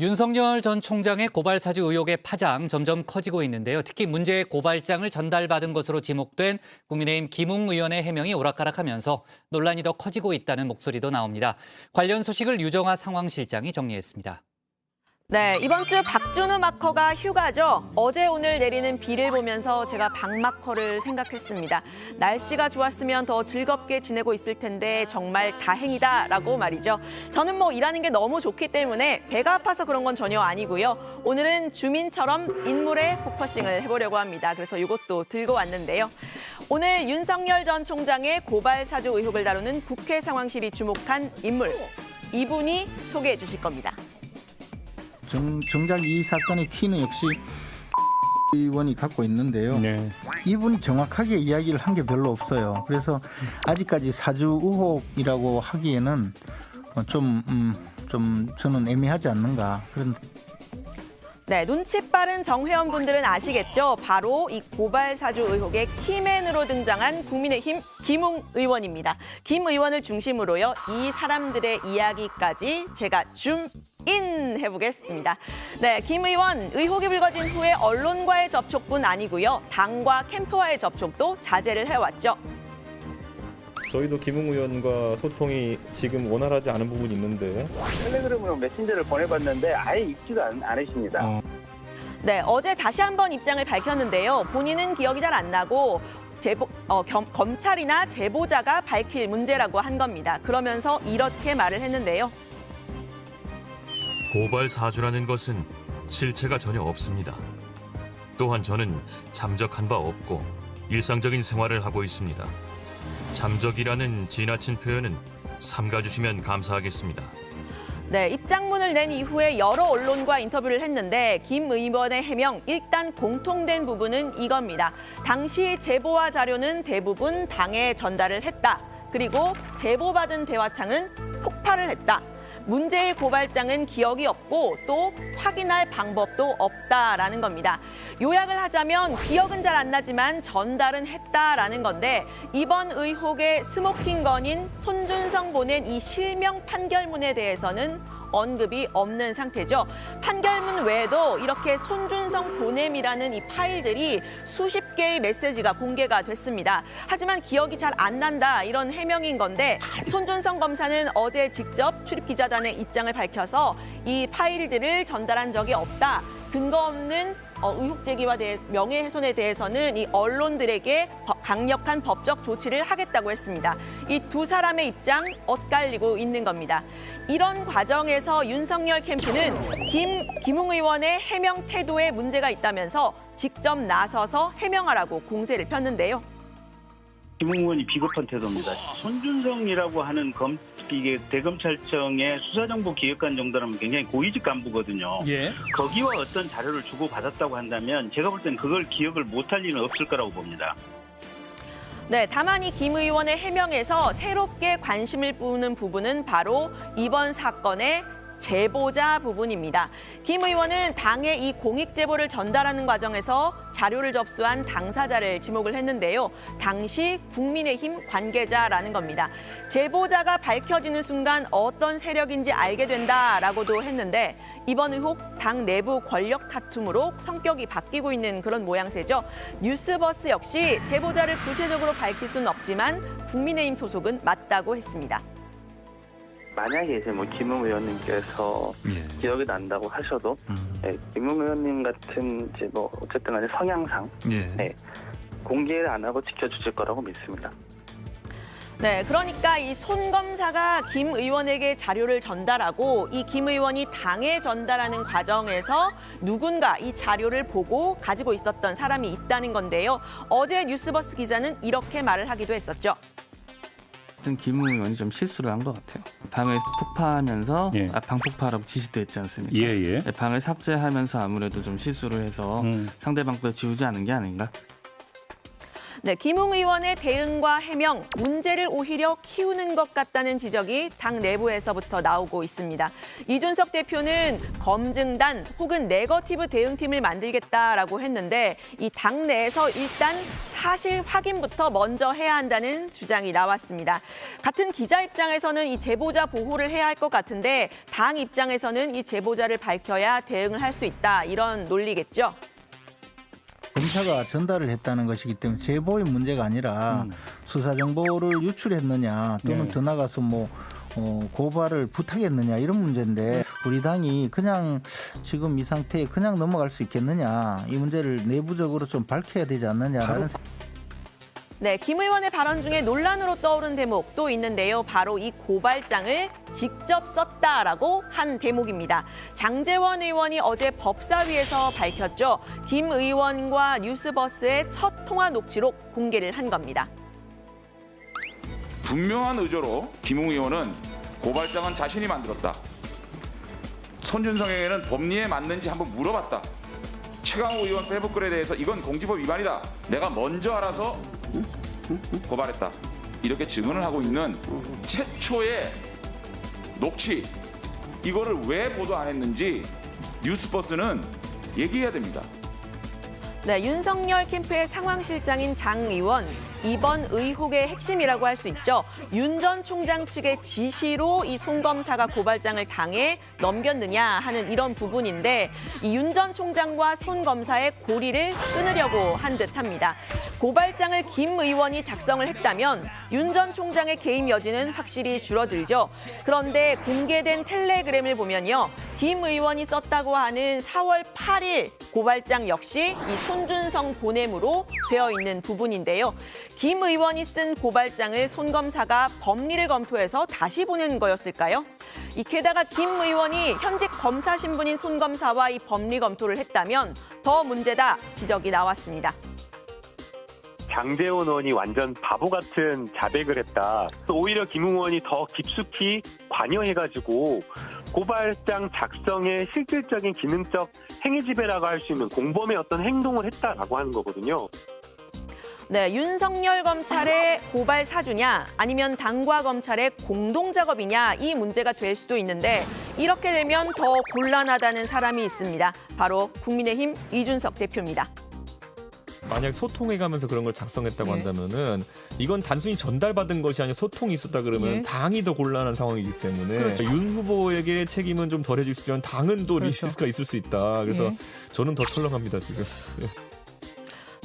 윤석열 전 총장의 고발 사주 의혹의 파장 점점 커지고 있는데요. 특히 문제의 고발장을 전달받은 것으로 지목된 국민의힘 김웅 의원의 해명이 오락가락하면서 논란이 더 커지고 있다는 목소리도 나옵니다. 관련 소식을 유정화 상황실장이 정리했습니다. 네, 이번 주 박준우 마커가 휴가죠. 어제 오늘 내리는 비를 보면서 제가 박 마커를 생각했습니다. 날씨가 좋았으면 더 즐겁게 지내고 있을 텐데 정말 다행이다라고 말이죠. 저는 일하는 게 너무 좋기 때문에 배가 아파서 그런 건 전혀 아니고요. 오늘은 주민처럼 인물에 포커싱을 해보려고 합니다. 그래서 이것도 들고 왔는데요. 오늘 윤석열 전 총장의 고발 사주 의혹을 다루는 국회 상황실이 주목한 인물. 이분이 소개해 주실 겁니다. 정작 이 사건의 키는 역시 의원이 갖고 있는데요. 네. 이분이 정확하게 이야기를 한 게 별로 없어요. 그래서 아직까지 사주 의혹이라고 하기에는 좀 저는 애매하지 않는가 그런. 네, 눈치 빠른 정회원 분들은 아시겠죠? 바로 이 고발 사주 의혹의 키맨으로 등장한 국민의힘 김웅 의원입니다. 김 의원을 중심으로요, 이 사람들의 이야기까지 제가 줌인 해보겠습니다. 네, 김 의원 의혹이 불거진 후에 언론과의 접촉뿐 아니고요, 당과 캠프와의 접촉도 자제를 해왔죠. 저희도 김웅 의원과 소통이 지금 원활하지 않은 부분이 있는데. 텔레그램으로 메신저를 보내봤는데 아예 읽지도 않으십니다. 네, 어제 다시 한번 입장을 밝혔는데요. 본인은 기억이 잘 안 나고 검찰이나 제보자가 밝힐 문제라고 한 겁니다. 그러면서 이렇게 말을 했는데요. 고발 사주라는 것은 실체가 전혀 없습니다. 또한 저는 잠적한 바 없고 일상적인 생활을 하고 있습니다. 잠적이라는 지나친 표현은 삼가주시면 감사하겠습니다. 네, 입장문을 낸 이후에 여러 언론과 인터뷰를 했는데 김 의원의 해명, 일단 공통된 부분은 이겁니다. 당시 제보와 자료는 대부분 당에 전달을 했다. 그리고 제보받은 대화창은 폭발을 했다. 문제의 고발장은 기억이 없고 또 확인할 방법도 없다라는 겁니다. 요약을 하자면 기억은 잘 안 나지만 전달은 했다라는 건데, 이번 의혹의 스모킹건인 손준성 보낸 이 실명 판결문에 대해서는 언급이 없는 상태죠. 판결문 외에도 이렇게 손준성 보냄이라는 이 파일들이 수십 개의 메시지가 공개가 됐습니다. 하지만 기억이 잘 안 난다, 이런 해명인 건데, 손준성 검사는 어제 직접 출입기자단에 입장을 밝혀서 이 파일들을 전달한 적이 없다. 근거 없는 의혹 제기와 명예훼손에 대해서는 이 언론들에게 강력한 법적 조치를 하겠다고 했습니다. 이 두 사람의 입장 엇갈리고 있는 겁니다. 이런 과정에서 윤석열 캠프는 김웅 의원의 해명 태도에 문제가 있다면서 직접 나서서 해명하라고 공세를 폈는데요. 김웅 의원이 비겁한 태도입니다. 손준성이라고 하는 이게 대검찰청의 수사정보기획관 정도라면 굉장히 고위직 간부거든요. 예. 거기와 어떤 자료를 주고받았다고 한다면 제가 볼 땐 그걸 기억을 못할 리는 없을 거라고 봅니다. 네, 다만 이 김 의원의 해명에서 새롭게 관심을 끄는 부분은 바로 이번 사건의 제보자 부분입니다. 김 의원은 당에 이 공익 제보를 전달하는 과정에서 자료를 접수한 당사자를 지목을 했는데요. 당시 국민의힘 관계자라는 겁니다. 제보자가 밝혀지는 순간 어떤 세력인지 알게 된다라고도 했는데, 이번 의혹 당 내부 권력 다툼으로 성격이 바뀌고 있는 그런 모양새죠. 뉴스버스 역시 제보자를 구체적으로 밝힐 수는 없지만 국민의힘 소속은 맞다고 했습니다. 만약에 이제 김웅 의원님께서 기억이 난다고 하셔도 김웅 의원님 같은 이제 어쨌든 간에 성향상 공개를 안 하고 지켜주실 거라고 믿습니다. 네, 그러니까 이 손 검사가 김 의원에게 자료를 전달하고 이 김 의원이 당에 전달하는 과정에서 누군가 이 자료를 보고 가지고 있었던 사람이 있다는 건데요. 어제 뉴스버스 기자는 이렇게 말을 하기도 했었죠. 김웅 의원이 좀 실수를 한 것 같아요. 방을 폭파하면서 방 폭파라고 지시도 했지 않습니까? 예. 방을 삭제하면서 아무래도 좀 실수를 해서 상대방 걸 지우지 않은 게 아닌가? 네, 김웅 의원의 대응과 해명, 문제를 오히려 키우는 것 같다는 지적이 당 내부에서부터 나오고 있습니다. 이준석 대표는 검증단 혹은 네거티브 대응팀을 만들겠다라고 했는데 이 당 내에서 일단 사실 확인부터 먼저 해야 한다는 주장이 나왔습니다. 같은 기자 입장에서는 이 제보자 보호를 해야 할 것 같은데 당 입장에서는 이 제보자를 밝혀야 대응을 할 수 있다, 이런 논리겠죠. 검사가 전달을 했다는 것이기 때문에 제보의 문제가 아니라 수사 정보를 유출했느냐 또는 더 나가서 고발을 부탁했느냐 이런 문제인데 우리 당이 그냥 지금 이 상태에 그냥 넘어갈 수 있겠느냐, 이 문제를 내부적으로 좀 밝혀야 되지 않느냐라는. 네, 김 의원의 발언 중에 논란으로 떠오른 대목도 있는데요. 바로 이 고발장을 직접 썼다라고 한 대목입니다. 장제원 의원이 어제 법사위에서 밝혔죠. 김 의원과 뉴스버스의 첫 통화 녹취록 공개를 한 겁니다. 분명한 의도로 김웅 의원은 고발장은 자신이 만들었다. 손준성에게는 법리에 맞는지 한번 물어봤다. 최강욱 의원 페북글에 대해서 이건 공직법 위반이다. 내가 먼저 알아서 고발했다. 이렇게 증언을 하고 있는 최초의 녹취, 이거를 왜 보도 안 했는지 뉴스버스는 얘기해야 됩니다. 네, 윤석열 캠프의 상황실장인 장 의원, 이번 의혹의 핵심이라고 할 수 있죠. 윤 전 총장 측의 지시로 이 손 검사가 고발장을 당해 넘겼느냐 하는 이런 부분인데 이 윤 전 총장과 손 검사의 고리를 끊으려고 한 듯합니다. 고발장을 김 의원이 작성을 했다면 윤 전 총장의 개입 여지는 확실히 줄어들죠. 그런데 공개된 텔레그램을 보면요, 김 의원이 썼다고 하는 4월 8일 고발장 역시 이 손준성 보냄으로 되어 있는 부분인데요. 김 의원이 쓴 고발장을 손 검사가 법리를 검토해서 다시 보낸 거였을까요? 게다가 김 의원이 현직 검사 신분인 손 검사와 이 법리 검토를 했다면 더 문제다 지적이 나왔습니다. 장제원 의원이 완전 바보 같은 자백을 했다. 오히려 김웅 의원이 더 깊숙이 관여해가지고 고발장 작성의 실질적인 기능적 행위지배라고 할 수 있는 공범의 어떤 행동을 했다라고 하는 거거든요. 네, 윤석열 검찰의 고발 사주냐 아니면 당과 검찰의 공동 작업이냐, 이 문제가 될 수도 있는데 이렇게 되면 더 곤란하다는 사람이 있습니다. 바로 국민의힘 이준석 대표입니다. 만약 소통해가면서 그런 걸 작성했다고 한다면은 이건 단순히 전달받은 것이 아니라 소통이 있었다 그러면 당이 더 곤란한 상황이기 때문에 윤 후보에게 책임은 좀 덜해질 수 있지만 당은 또 리스크가 있을 수 있다. 그래서 저는 더 철렁합니다, 지금.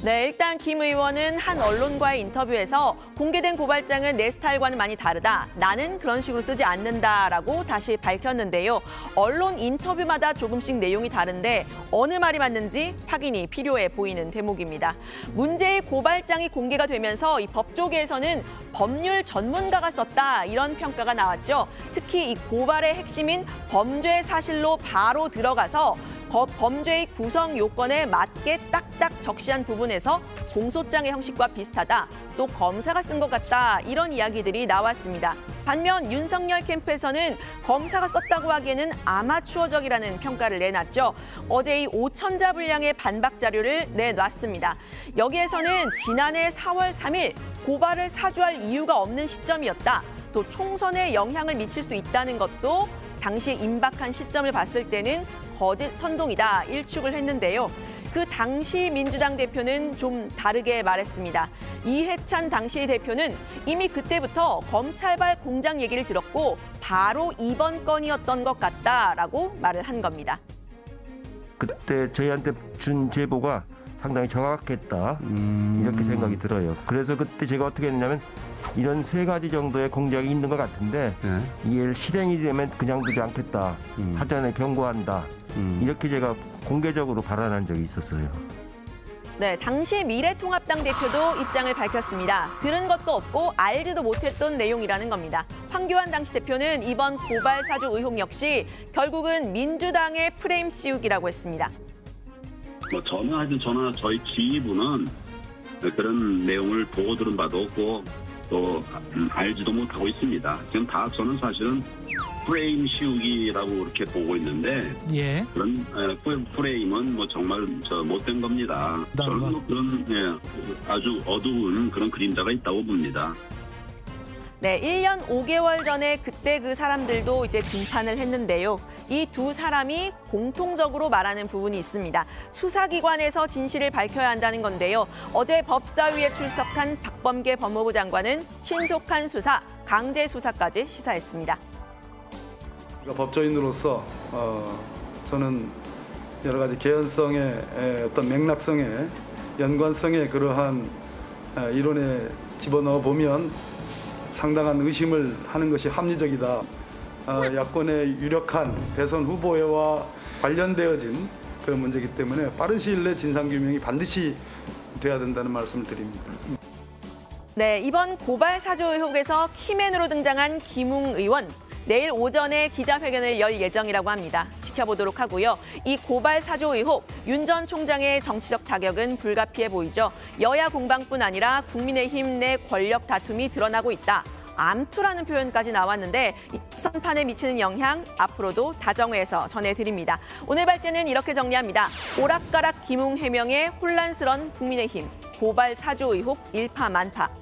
네, 일단 김 의원은 한 언론과의 인터뷰에서 공개된 고발장은 내 스타일과는 많이 다르다. 나는 그런 식으로 쓰지 않는다라고 다시 밝혔는데요. 언론 인터뷰마다 조금씩 내용이 다른데 어느 말이 맞는지 확인이 필요해 보이는 대목입니다. 문제의 고발장이 공개가 되면서 이 법조계에서는 법률 전문가가 썼다, 이런 평가가 나왔죠. 특히 이 고발의 핵심인 범죄 사실로 바로 들어가서 범죄의 구성 요건에 맞게 딱딱 적시한 부분에서 공소장의 형식과 비슷하다, 또 검사가 쓴 것 같다, 이런 이야기들이 나왔습니다. 반면 윤석열 캠프에서는 검사가 썼다고 하기에는 아마추어적이라는 평가를 내놨죠. 어제 이 5,000자 분량의 반박 자료를 내놨습니다. 여기에서는 지난해 4월 3일 고발을 사주할 이유가 없는 시점이었다, 또 총선에 영향을 미칠 수 있다는 것도 당시 임박한 시점을 봤을 때는 거짓 선동이다, 일축을 했는데요. 그 당시 민주당 대표는 좀 다르게 말했습니다. 이해찬 당시 대표는 이미 그때부터 검찰발 공장 얘기를 들었고 바로 이번 건이었던 것 같다라고 말을 한 겁니다. 그때 저희한테 준 제보가 상당히 정확했다, 이렇게 생각이 들어요. 그래서 그때 제가 어떻게 했냐면 이런 3가지 정도의 공작이 있는 것 같은데 이게 실행이 되면 그냥 두지 않겠다, 사전에 경고한다, 이렇게 제가 공개적으로 발언한 적이 있었어요. 네, 당시 미래통합당 대표도 입장을 밝혔습니다. 들은 것도 없고 알지도 못했던 내용이라는 겁니다. 황교안 당시 대표는 이번 고발 사주 의혹 역시 결국은 민주당의 프레임 씌우기라고 했습니다. 저나 저희 지휘부는 그런 내용을 보고 들은 바도 없고 또 알지도 못하고 있습니다. 지금 다 저는 사실은 프레임 씌우기라고 그렇게 보고 있는데 예. 그런 프레임은 뭐 정말 못된 겁니다. 저는 뭐 그런 아주 어두운 그런 그림자가 있다고 봅니다. 네, 1년 5개월 전에 그때 그 사람들도 이제 등판을 했는데요. 이 두 사람이 공통적으로 말하는 부분이 있습니다. 수사기관에서 진실을 밝혀야 한다는 건데요. 어제 법사위에 출석한 박범계 법무부 장관은 신속한 수사, 강제 수사까지 시사했습니다. 법조인으로서 저는 여러 가지 개연성의 어떤 맥락성의 연관성의 그러한 이론에 집어넣어 보면 상당한 의심을 하는 것이 합리적이다. 야권의 유력한 대선 후보와 관련되어진 그런 문제이기 때문에 빠른 시일 내 진상규명이 반드시 돼야 된다는 말씀을 드립니다. 네, 이번 고발 사주 의혹에서 키맨으로 등장한 김웅 의원. 내일 오전에 기자회견을 열 예정이라고 합니다. 지켜보도록 하고요. 이 고발 사주 의혹, 윤 전 총장의 정치적 타격은 불가피해 보이죠. 여야 공방뿐 아니라 국민의힘 내 권력 다툼이 드러나고 있다. 암투라는 표현까지 나왔는데 선판에 미치는 영향 앞으로도 다정회에서 전해드립니다. 오늘 발제는 이렇게 정리합니다. 오락가락 김웅 해명에 혼란스런 국민의힘, 고발 사주 의혹 일파만파.